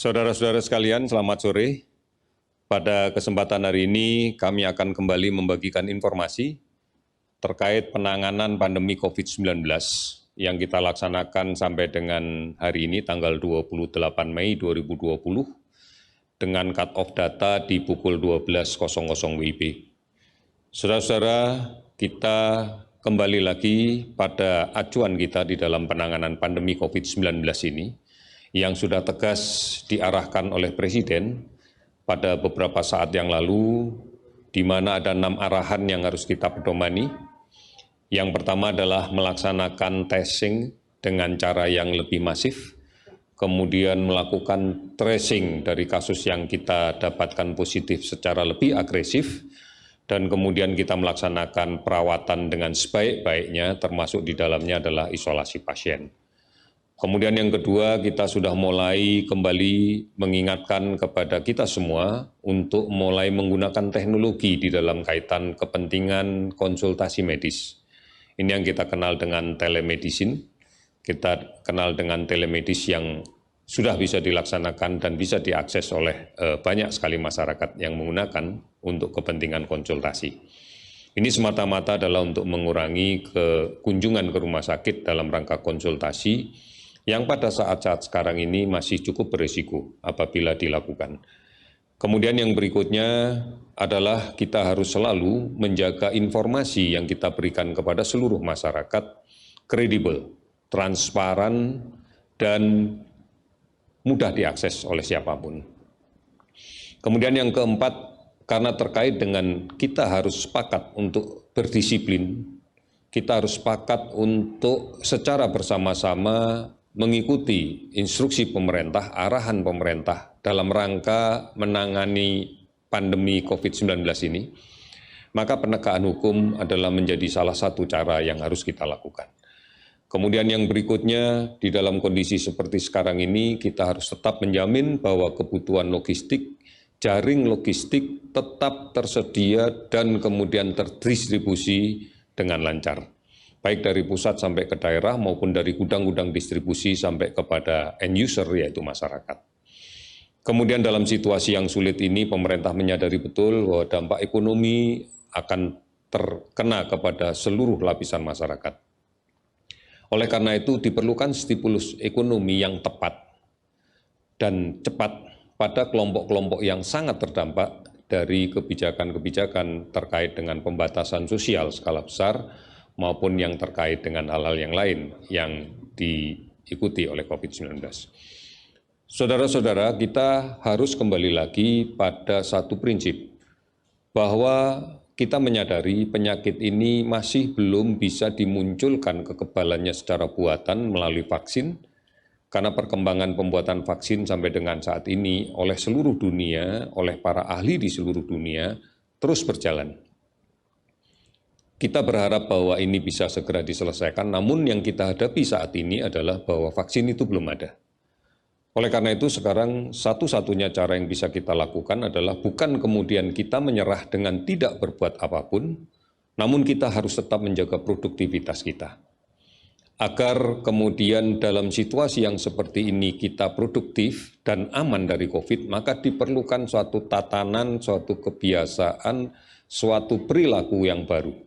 Saudara-saudara sekalian, selamat sore. Pada kesempatan hari ini, kami akan kembali membagikan informasi terkait penanganan pandemi COVID-19 yang kita laksanakan sampai dengan hari ini, tanggal 28 Mei 2020, dengan cut-off data di pukul 12.00 WIB. Saudara-saudara, kita kembali lagi pada acuan kita di dalam penanganan pandemi COVID-19 ini, yang sudah tegas diarahkan oleh Presiden pada beberapa saat yang lalu, di mana ada 6 arahan yang harus kita pedomani. Yang pertama adalah melaksanakan testing dengan cara yang lebih masif, kemudian melakukan tracing dari kasus yang kita dapatkan positif secara lebih agresif, dan kemudian kita melaksanakan perawatan dengan sebaik-baiknya, termasuk di dalamnya adalah isolasi pasien. Kemudian yang kedua, kita sudah mulai kembali mengingatkan kepada kita semua untuk mulai menggunakan teknologi di dalam kaitan kepentingan konsultasi medis. Ini yang kita kenal dengan telemedicine, kita kenal dengan telemedis yang sudah bisa dilaksanakan dan bisa diakses oleh banyak sekali masyarakat yang menggunakan untuk kepentingan konsultasi. Ini semata-mata adalah untuk mengurangi kunjungan ke rumah sakit dalam rangka konsultasi, yang pada saat-saat sekarang ini masih cukup berisiko apabila dilakukan. Kemudian yang berikutnya adalah kita harus selalu menjaga informasi yang kita berikan kepada seluruh masyarakat kredibel, transparan, dan mudah diakses oleh siapapun. Kemudian yang keempat, karena terkait dengan kita harus sepakat untuk berdisiplin, kita harus sepakat untuk secara bersama-sama mengikuti instruksi pemerintah, arahan pemerintah dalam rangka menangani pandemi COVID-19 ini, maka penegakan hukum adalah menjadi salah satu cara yang harus kita lakukan. Kemudian yang berikutnya, di dalam kondisi seperti sekarang ini, kita harus tetap menjamin bahwa kebutuhan logistik, jaring logistik tetap tersedia dan kemudian terdistribusi dengan lancar, baik dari pusat sampai ke daerah maupun dari gudang-gudang distribusi sampai kepada end user, yaitu masyarakat. Kemudian dalam situasi yang sulit ini, pemerintah menyadari betul bahwa dampak ekonomi akan terkena kepada seluruh lapisan masyarakat. Oleh karena itu diperlukan stimulus ekonomi yang tepat dan cepat pada kelompok-kelompok yang sangat terdampak dari kebijakan-kebijakan terkait dengan pembatasan sosial skala besar, maupun yang terkait dengan hal-hal yang lain yang diikuti oleh COVID-19. Saudara-saudara, kita harus kembali lagi pada satu prinsip, bahwa kita menyadari penyakit ini masih belum bisa dimunculkan kekebalannya secara buatan melalui vaksin, karena perkembangan pembuatan vaksin sampai dengan saat ini oleh seluruh dunia, oleh para ahli di seluruh dunia, terus berjalan. Kita berharap bahwa ini bisa segera diselesaikan, namun yang kita hadapi saat ini adalah bahwa vaksin itu belum ada. Oleh karena itu sekarang satu-satunya cara yang bisa kita lakukan adalah bukan kemudian kita menyerah dengan tidak berbuat apapun, namun kita harus tetap menjaga produktivitas kita. Agar kemudian dalam situasi yang seperti ini kita produktif dan aman dari COVID, maka diperlukan suatu tatanan, suatu kebiasaan, suatu perilaku yang baru.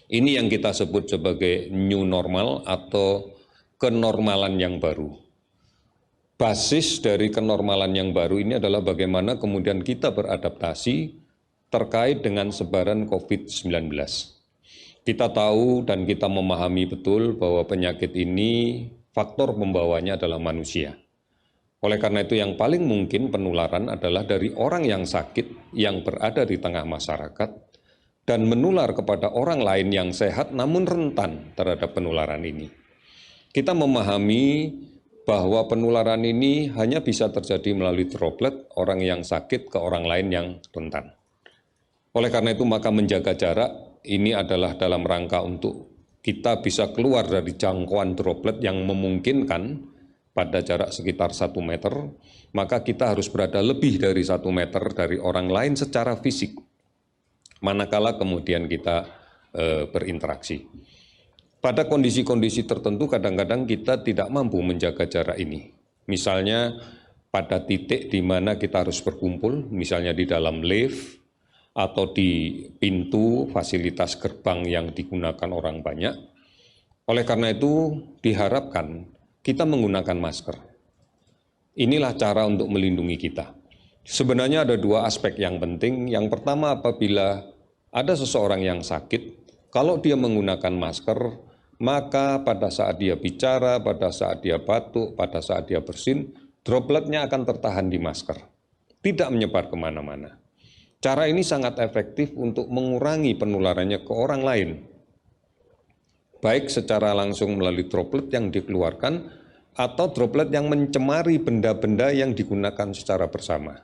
Ini yang kita sebut sebagai new normal atau kenormalan yang baru. Basis dari kenormalan yang baru ini adalah bagaimana kemudian kita beradaptasi terkait dengan sebaran COVID-19. Kita tahu dan kita memahami betul bahwa penyakit ini faktor pembawanya adalah manusia. Oleh karena itu yang paling mungkin penularan adalah dari orang yang sakit yang berada di tengah masyarakat dan menular kepada orang lain yang sehat namun rentan terhadap penularan ini. Kita memahami bahwa penularan ini hanya bisa terjadi melalui droplet orang yang sakit ke orang lain yang rentan. Oleh karena itu maka menjaga jarak ini adalah dalam rangka untuk kita bisa keluar dari jangkauan droplet yang memungkinkan pada jarak sekitar 1 meter, maka kita harus berada lebih dari 1 meter dari orang lain secara fisik, manakala kemudian kita berinteraksi. Pada kondisi-kondisi tertentu kadang-kadang kita tidak mampu menjaga jarak ini. Misalnya pada titik di mana kita harus berkumpul, misalnya di dalam lift atau di pintu fasilitas gerbang yang digunakan orang banyak. Oleh karena itu, diharapkan kita menggunakan masker. Inilah cara untuk melindungi kita. Sebenarnya ada dua aspek yang penting. Yang pertama, apabila ada seseorang yang sakit, kalau dia menggunakan masker, maka pada saat dia bicara, pada saat dia batuk, pada saat dia bersin, dropletnya akan tertahan di masker, tidak menyebar kemana-mana. Cara ini sangat efektif untuk mengurangi penularannya ke orang lain, baik secara langsung melalui droplet yang dikeluarkan atau droplet yang mencemari benda-benda yang digunakan secara bersama.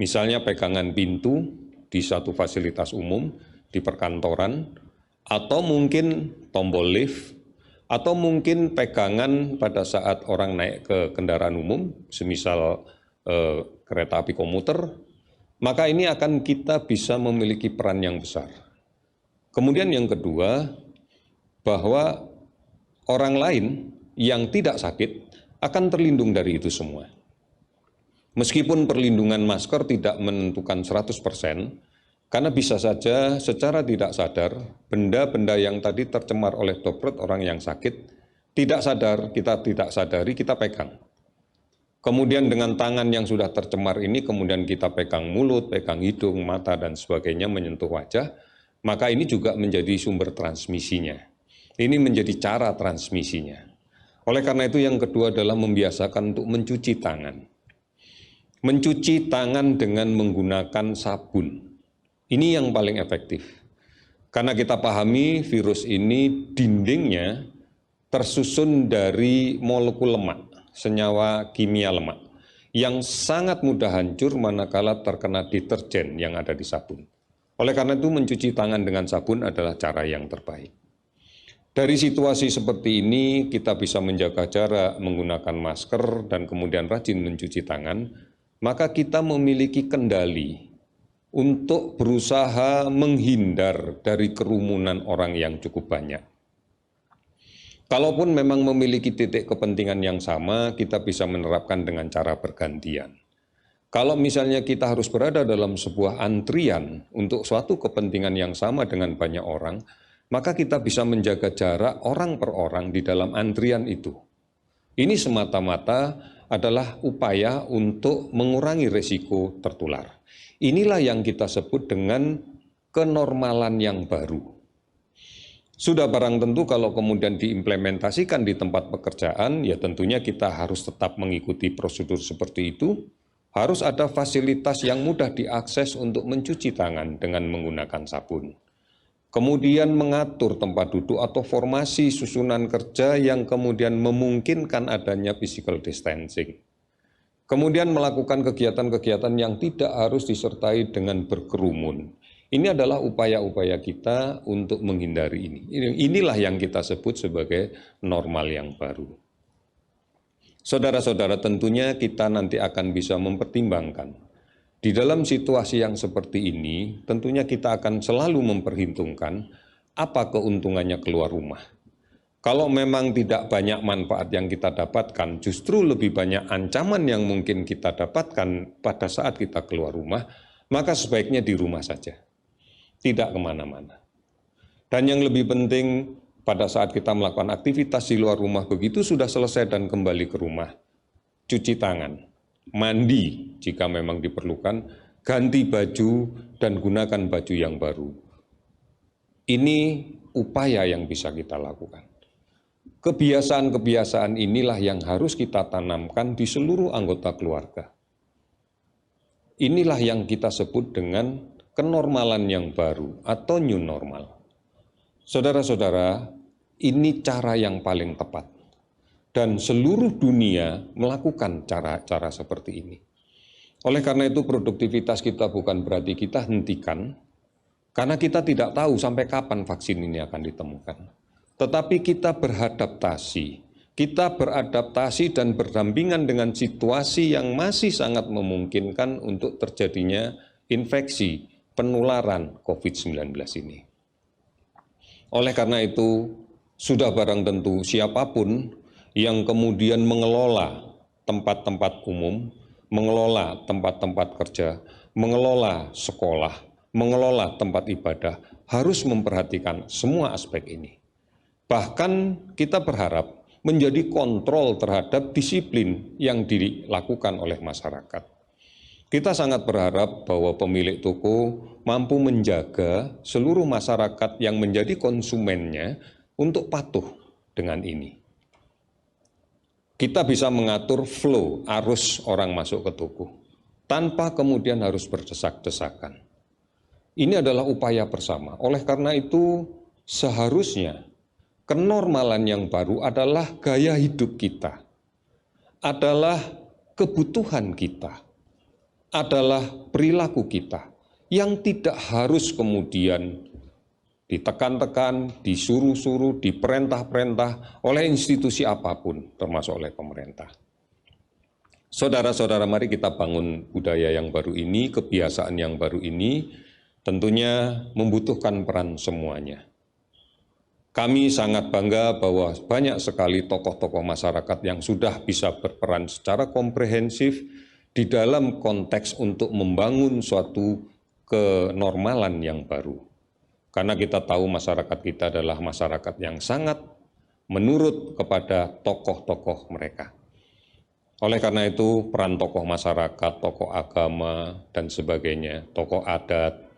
Misalnya pegangan pintu di satu fasilitas umum, di perkantoran, atau mungkin tombol lift, atau mungkin pegangan pada saat orang naik ke kendaraan umum, semisal kereta api komuter, maka ini akan kita bisa memiliki peran yang besar. Kemudian yang kedua, bahwa orang lain yang tidak sakit akan terlindung dari itu semua. Meskipun perlindungan masker tidak menentukan 100%, karena bisa saja secara tidak sadar, benda-benda yang tadi tercemar oleh droplet orang yang sakit, tidak sadar, kita tidak sadari, kita pegang. Kemudian dengan tangan yang sudah tercemar ini, kemudian kita pegang mulut, pegang hidung, mata, dan sebagainya, menyentuh wajah, maka ini juga menjadi sumber transmisinya. Ini menjadi cara transmisinya. Oleh karena itu yang kedua adalah membiasakan untuk mencuci tangan. Mencuci tangan dengan menggunakan sabun. Ini yang paling efektif. Karena kita pahami virus ini dindingnya tersusun dari molekul lemak, senyawa kimia lemak, yang sangat mudah hancur manakala terkena deterjen yang ada di sabun. Oleh karena itu mencuci tangan dengan sabun adalah cara yang terbaik. Dari situasi seperti ini kita bisa menjaga jarak, menggunakan masker, dan kemudian rajin mencuci tangan, maka kita memiliki kendali untuk berusaha menghindar dari kerumunan orang yang cukup banyak. Kalaupun memang memiliki titik kepentingan yang sama, kita bisa menerapkan dengan cara bergantian. Kalau misalnya kita harus berada dalam sebuah antrian untuk suatu kepentingan yang sama dengan banyak orang, maka kita bisa menjaga jarak orang per orang di dalam antrian itu. Ini semata-mata adalah upaya untuk mengurangi risiko tertular. Inilah yang kita sebut dengan kenormalan yang baru. Sudah barang tentu kalau kemudian diimplementasikan di tempat pekerjaan, ya tentunya kita harus tetap mengikuti prosedur seperti itu. Harus ada fasilitas yang mudah diakses untuk mencuci tangan dengan menggunakan sabun. Kemudian mengatur tempat duduk atau formasi susunan kerja yang kemudian memungkinkan adanya physical distancing. Kemudian melakukan kegiatan-kegiatan yang tidak harus disertai dengan berkerumun. Ini adalah upaya-upaya kita untuk menghindari ini. Inilah yang kita sebut sebagai normal yang baru. Saudara-saudara, tentunya kita nanti akan bisa mempertimbangkan. Di dalam situasi yang seperti ini, tentunya kita akan selalu memperhitungkan apa keuntungannya keluar rumah. Kalau memang tidak banyak manfaat yang kita dapatkan, justru lebih banyak ancaman yang mungkin kita dapatkan pada saat kita keluar rumah, maka sebaiknya di rumah saja, tidak kemana-mana. Dan yang lebih penting, pada saat kita melakukan aktivitas di luar rumah begitu sudah selesai dan kembali ke rumah, cuci tangan, mandi jika memang diperlukan, ganti baju dan gunakan baju yang baru. Ini upaya yang bisa kita lakukan. Kebiasaan-kebiasaan inilah yang harus kita tanamkan di seluruh anggota keluarga. Inilah yang kita sebut dengan kenormalan yang baru atau new normal. Saudara-saudara, ini cara yang paling tepat. Dan seluruh dunia melakukan cara-cara seperti ini. Oleh karena itu produktivitas kita bukan berarti kita hentikan, karena kita tidak tahu sampai kapan vaksin ini akan ditemukan. Tetapi kita beradaptasi dan berdampingan dengan situasi yang masih sangat memungkinkan untuk terjadinya infeksi penularan COVID-19 ini. Oleh karena itu, sudah barang tentu siapapun yang kemudian mengelola tempat-tempat umum, mengelola tempat-tempat kerja, mengelola sekolah, mengelola tempat ibadah, harus memperhatikan semua aspek ini. Bahkan kita berharap menjadi kontrol terhadap disiplin yang dilakukan oleh masyarakat. Kita sangat berharap bahwa pemilik toko mampu menjaga seluruh masyarakat yang menjadi konsumennya untuk patuh dengan ini. Kita bisa mengatur flow arus orang masuk ke toko tanpa kemudian harus berdesak-desakan. Ini adalah upaya bersama. Oleh karena itu, seharusnya kenormalan yang baru adalah gaya hidup kita, adalah kebutuhan kita, adalah perilaku kita yang tidak harus kemudian ditekan-tekan, disuruh-suruh, diperintah-perintah oleh institusi apapun, termasuk oleh pemerintah. Saudara-saudara, mari kita bangun budaya yang baru ini, kebiasaan yang baru ini, tentunya membutuhkan peran semuanya. Kami sangat bangga bahwa banyak sekali tokoh-tokoh masyarakat yang sudah bisa berperan secara komprehensif di dalam konteks untuk membangun suatu kenormalan yang baru. Karena kita tahu masyarakat kita adalah masyarakat yang sangat menurut kepada tokoh-tokoh mereka. Oleh karena itu, peran tokoh masyarakat, tokoh agama, dan sebagainya, tokoh adat,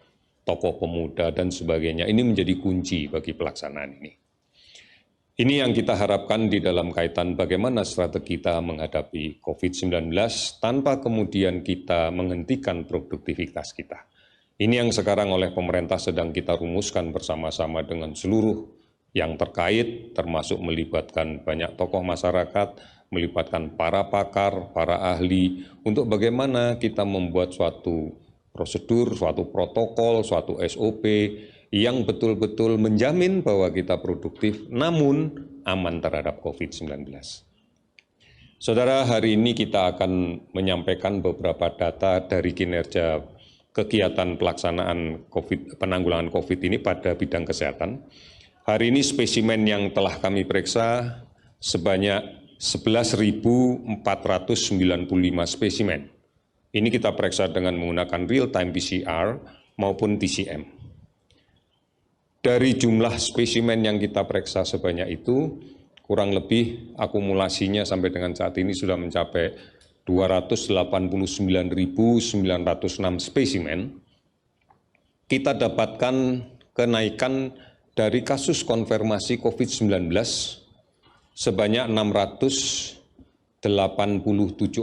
tokoh pemuda, dan sebagainya, ini menjadi kunci bagi pelaksanaan ini. Ini yang kita harapkan di dalam kaitan bagaimana strategi kita menghadapi COVID-19 tanpa kemudian kita menghentikan produktivitas kita. Ini yang sekarang oleh pemerintah sedang kita rumuskan bersama-sama dengan seluruh yang terkait, termasuk melibatkan banyak tokoh masyarakat, melibatkan para pakar, para ahli, untuk bagaimana kita membuat suatu prosedur, suatu protokol, suatu SOP yang betul-betul menjamin bahwa kita produktif, namun aman terhadap COVID-19. Saudara, hari ini kita akan menyampaikan beberapa data dari kinerja kegiatan pelaksanaan penanggulangan COVID ini pada bidang kesehatan. Hari ini spesimen yang telah kami periksa sebanyak 11.495 spesimen. Ini kita periksa dengan menggunakan real-time PCR maupun TCM. Dari jumlah spesimen yang kita periksa sebanyak itu, kurang lebih akumulasinya sampai dengan saat ini sudah mencapai 289.906 spesimen. Kita dapatkan kenaikan dari kasus konfirmasi COVID-19 sebanyak 687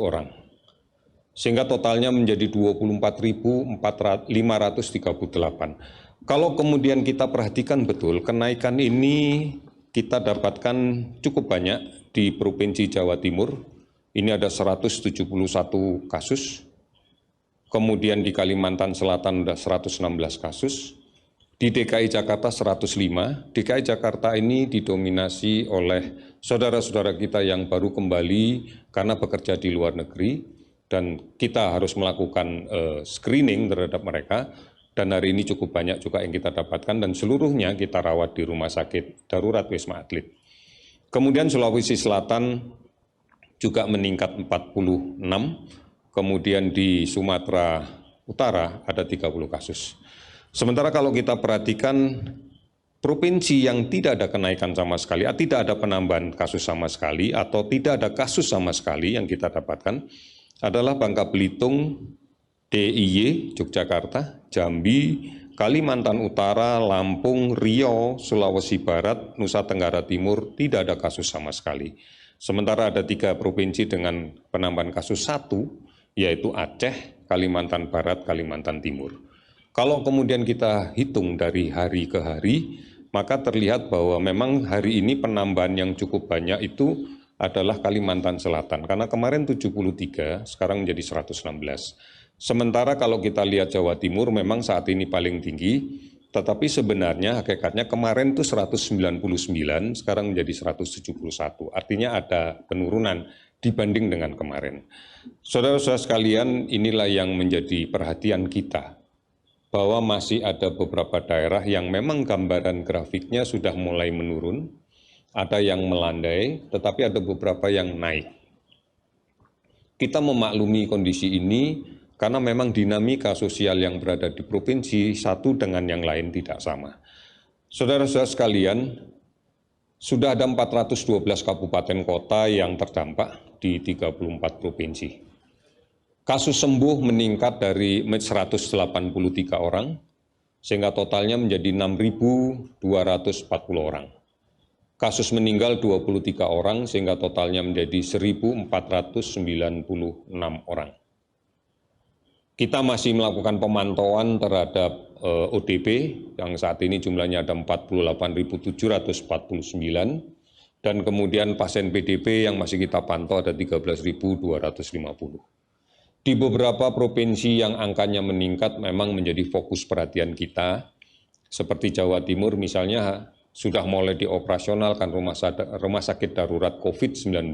orang, sehingga totalnya menjadi 24.538. Kalau kemudian kita perhatikan betul, kenaikan ini kita dapatkan cukup banyak di Provinsi Jawa Timur. Ini ada 171 kasus, kemudian di Kalimantan Selatan ada 116 kasus, di DKI Jakarta 105. DKI Jakarta ini didominasi oleh saudara-saudara kita yang baru kembali karena bekerja di luar negeri, dan kita harus melakukan screening terhadap mereka, dan hari ini cukup banyak juga yang kita dapatkan, dan seluruhnya kita rawat di Rumah Sakit Darurat Wisma Atlet. Kemudian Sulawesi Selatan juga meningkat 46, kemudian di Sumatera Utara ada 30 kasus. Sementara kalau kita perhatikan provinsi yang tidak ada kenaikan sama sekali, tidak ada penambahan kasus sama sekali, atau tidak ada kasus sama sekali yang kita dapatkan adalah Bangka Belitung, DIY, Yogyakarta, Jambi, Kalimantan Utara, Lampung, Riau, Sulawesi Barat, Nusa Tenggara Timur, tidak ada kasus sama sekali. Sementara ada 3 provinsi dengan penambahan kasus 1, yaitu Aceh, Kalimantan Barat, Kalimantan Timur. Kalau kemudian kita hitung dari hari ke hari, maka terlihat bahwa memang hari ini penambahan yang cukup banyak itu adalah Kalimantan Selatan. Karena kemarin 73, sekarang menjadi 116. Sementara kalau kita lihat Jawa Timur memang saat ini paling tinggi, tetapi sebenarnya hakikatnya kemarin itu 199, sekarang menjadi 171. Artinya ada penurunan dibanding dengan kemarin. Saudara-saudara sekalian, inilah yang menjadi perhatian kita, bahwa masih ada beberapa daerah yang memang gambaran grafiknya sudah mulai menurun, ada yang melandai, tetapi ada beberapa yang naik. Kita memaklumi kondisi ini karena memang dinamika sosial yang berada di provinsi satu dengan yang lain tidak sama. Saudara-saudara sekalian, sudah ada 412 kabupaten kota yang terdampak di 34 provinsi. Kasus sembuh meningkat dari 183 orang, sehingga totalnya menjadi 6.240 orang. Kasus meninggal 23 orang sehingga totalnya menjadi 1.496 orang. Kita masih melakukan pemantauan terhadap ODP yang saat ini jumlahnya ada 48.749 dan kemudian pasien PDP yang masih kita pantau ada 13.250. Di beberapa provinsi yang angkanya meningkat memang menjadi fokus perhatian kita, seperti Jawa Timur misalnya sudah mulai dioperasionalkan rumah sakit darurat COVID-19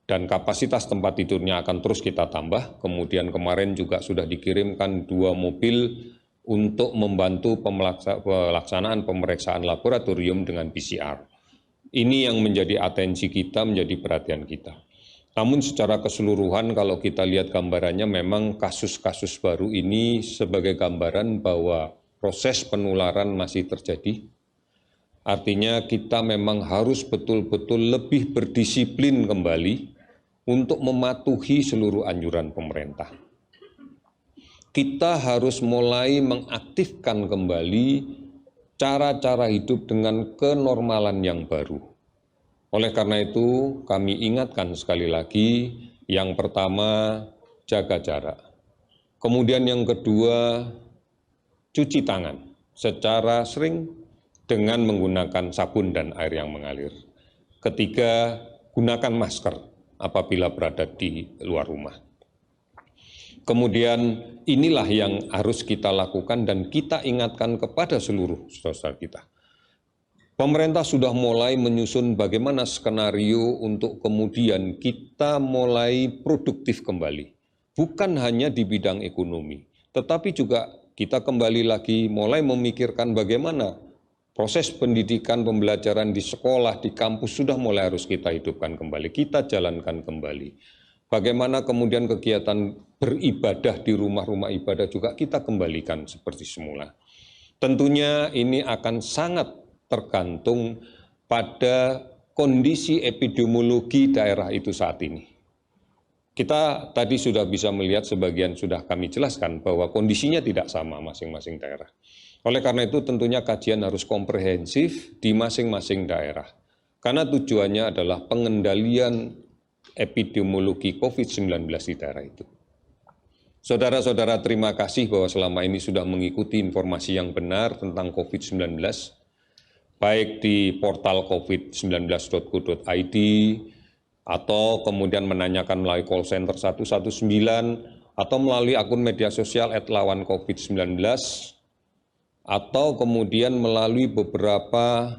dan kapasitas tempat tidurnya akan terus kita tambah. Kemudian kemarin juga sudah dikirimkan 2 mobil untuk membantu pelaksanaan pemeriksaan laboratorium dengan PCR. Ini yang menjadi atensi kita, menjadi perhatian kita. Namun secara keseluruhan kalau kita lihat gambarannya memang kasus-kasus baru ini sebagai gambaran bahwa proses penularan masih terjadi. Artinya kita memang harus betul-betul lebih berdisiplin kembali untuk mematuhi seluruh anjuran pemerintah. Kita harus mulai mengaktifkan kembali cara-cara hidup dengan kenormalan yang baru. Oleh karena itu, kami ingatkan sekali lagi, yang pertama, jaga jarak. Kemudian yang kedua, cuci tangan secara sering dengan menggunakan sabun dan air yang mengalir. Ketiga, gunakan masker apabila berada di luar rumah. Kemudian inilah yang harus kita lakukan dan kita ingatkan kepada seluruh saudara kita. Pemerintah sudah mulai menyusun bagaimana skenario untuk kemudian kita mulai produktif kembali. Bukan hanya di bidang ekonomi, tetapi juga kita kembali lagi mulai memikirkan bagaimana proses pendidikan, pembelajaran di sekolah, di kampus sudah mulai harus kita hidupkan kembali, kita jalankan kembali. Bagaimana kemudian kegiatan beribadah di rumah-rumah ibadah juga kita kembalikan seperti semula. Tentunya ini akan sangat tergantung pada kondisi epidemiologi daerah itu saat ini. Kita tadi sudah bisa melihat sebagian sudah kami jelaskan bahwa kondisinya tidak sama masing-masing daerah. Oleh karena itu tentunya kajian harus komprehensif di masing-masing daerah. Karena tujuannya adalah pengendalian epidemiologi COVID-19 di daerah itu. Saudara-saudara, terima kasih bahwa selama ini sudah mengikuti informasi yang benar tentang COVID-19, baik di portal covid19.go.id, atau kemudian menanyakan melalui call center 119, atau melalui akun media sosial @lawancovid19, atau kemudian melalui beberapa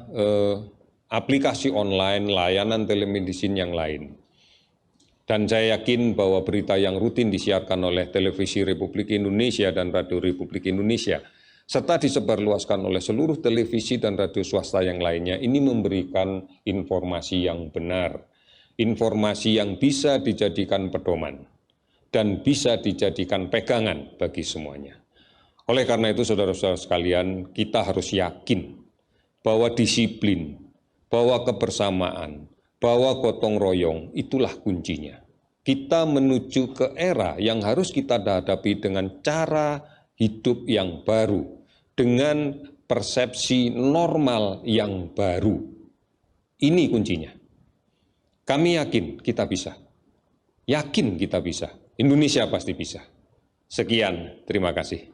aplikasi online, layanan telemedicine yang lain. Dan saya yakin bahwa berita yang rutin disiarkan oleh Televisi Republik Indonesia dan Radio Republik Indonesia, serta disebarluaskan oleh seluruh televisi dan radio swasta yang lainnya, ini memberikan informasi yang benar, informasi yang bisa dijadikan pedoman, dan bisa dijadikan pegangan bagi semuanya. Oleh karena itu, saudara-saudara sekalian, kita harus yakin bahwa disiplin, bahwa kebersamaan, bahwa gotong royong itulah kuncinya. Kita menuju ke era yang harus kita hadapi dengan cara hidup yang baru, dengan persepsi normal yang baru. Ini kuncinya. Kami yakin kita bisa. Yakin kita bisa. Indonesia pasti bisa. Sekian, terima kasih.